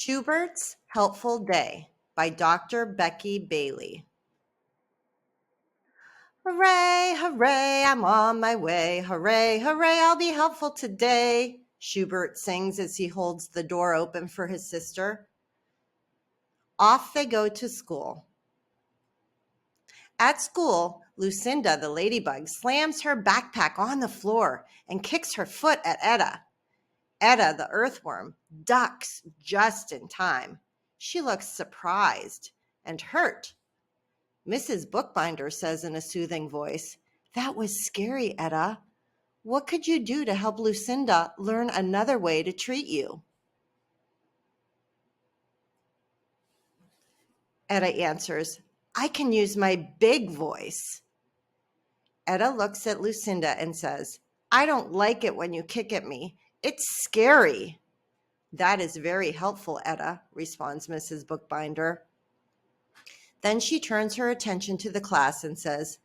Schubert's Helpful Day by Dr. Becky Bailey. Hooray, hooray, I'm on my way. Hooray, hooray, I'll be helpful today, Shubert sings as he holds the door open for his sister. Off they go to school. At school, Lucinda, the ladybug, slams her backpack on the floor and kicks her foot at Etta. Etta, the earthworm, ducks just in time. She looks surprised and hurt. Mrs. Bookbinder says in a soothing voice, "That was scary, Etta. What could you do to help Lucinda learn another way to treat you?" Etta answers, "I can use my big voice." Etta looks at Lucinda and says, "I don't like it when you kick at me. It's scary." "That is very helpful, Etta," responds Mrs. Bookbinder. Then she turns her attention to the class and says,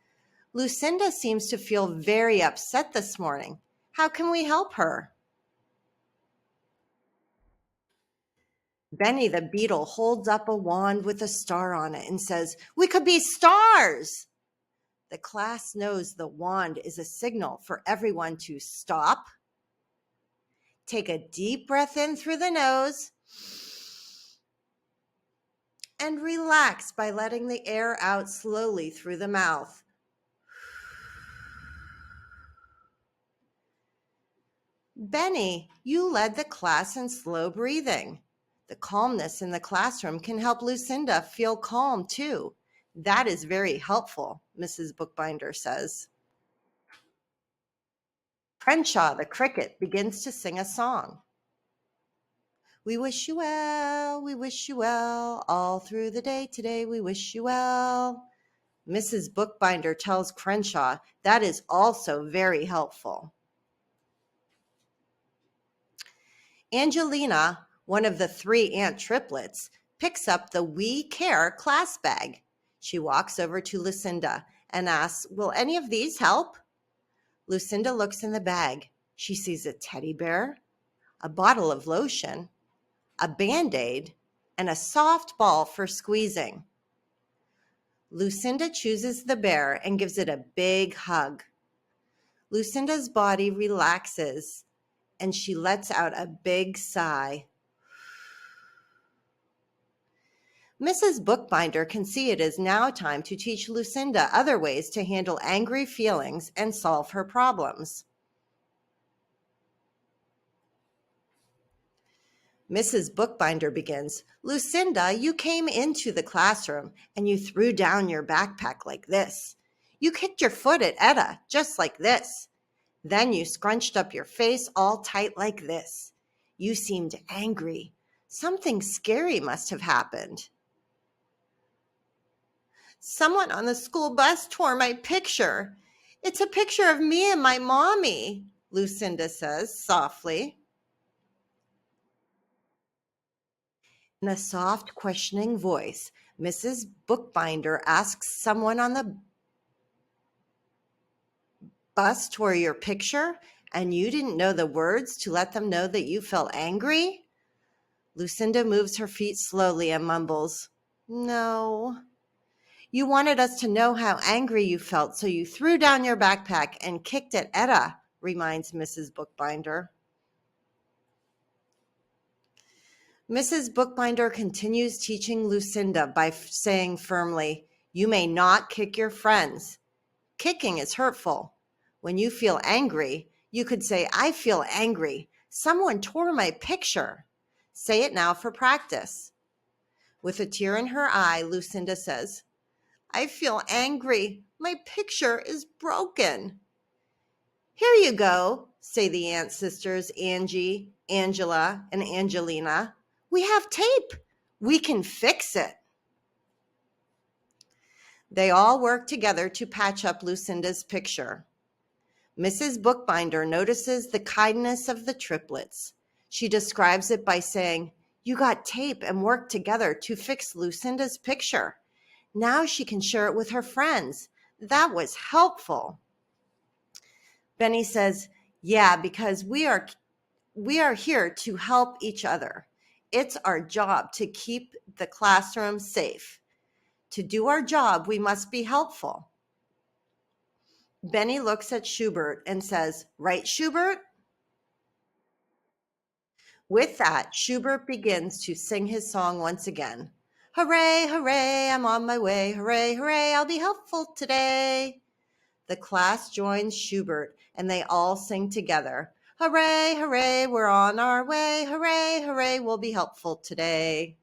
"Lucinda seems to feel very upset this morning. How can we help her?" Benny the beetle holds up a wand with a star on it and says, "We could be stars." The class knows the wand is a signal for everyone to stop, take a deep breath in through the nose, and relax by letting the air out slowly through the mouth. Benny, you led the class in slow breathing. The calmness in the classroom can help Lucinda feel calm too. That is very helpful, Mrs. Bookbinder says. Crenshaw the cricket begins to sing a song. "We wish you well, all through the day today we wish you well." Mrs. Bookbinder tells Crenshaw that is also very helpful. Angelina, one of the 3 ant triplets, picks up the We Care class bag. She walks over to Lucinda and asks, "Will any of these help?" Lucinda looks in the bag. She sees a teddy bear, a bottle of lotion, a Band-Aid, and a soft ball for squeezing. Lucinda chooses the bear and gives it a big hug. Lucinda's body relaxes and she lets out a big sigh. Mrs. Bookbinder can see it is now time to teach Lucinda other ways to handle angry feelings and solve her problems. Mrs. Bookbinder begins, "Lucinda, you came into the classroom and you threw down your backpack like this. You kicked your foot at Etta just like this. Then you scrunched up your face all tight like this. You seemed angry. Something scary must have happened." "Someone on the school bus tore my picture. It's a picture of me and my mommy," Lucinda says softly. In a soft, questioning voice, Mrs. Bookbinder asks, "Someone on the bus tore your picture and you didn't know the words to let them know that you felt angry?" Lucinda moves her feet slowly and mumbles, "No. You wanted us to know how angry you felt, so you threw down your backpack and kicked at Etta," reminds Mrs. Bookbinder. Mrs. Bookbinder continues teaching Lucinda by saying firmly, "You may not kick your friends. Kicking is hurtful. When you feel angry, you could say, 'I feel angry. Someone tore my picture.' Say it now for practice." With a tear in her eye, Lucinda says, "I feel angry. My picture is broken." "Here you go," say the ant sisters Angie, Angela, and Angelina. "We have tape. We can fix it." They all work together to patch up Lucinda's picture. Mrs. Bookbinder notices the kindness of the triplets. She describes it by saying, "You got tape and worked together to fix Lucinda's picture. Now she can share it with her friends. That was helpful." Benny says, "Yeah, because we are here to help each other. It's our job to keep the classroom safe. To do our job, we must be helpful. Benny looks at Shubert and says, "Right, Shubert?" With that, Shubert begins to sing his song once again. Hooray, hooray, I'm on my way. Hooray, hooray, I'll be helpful today. The class joins Shubert and they all sing together. Hooray, hooray, we're on our way. Hooray, hooray, we'll be helpful today.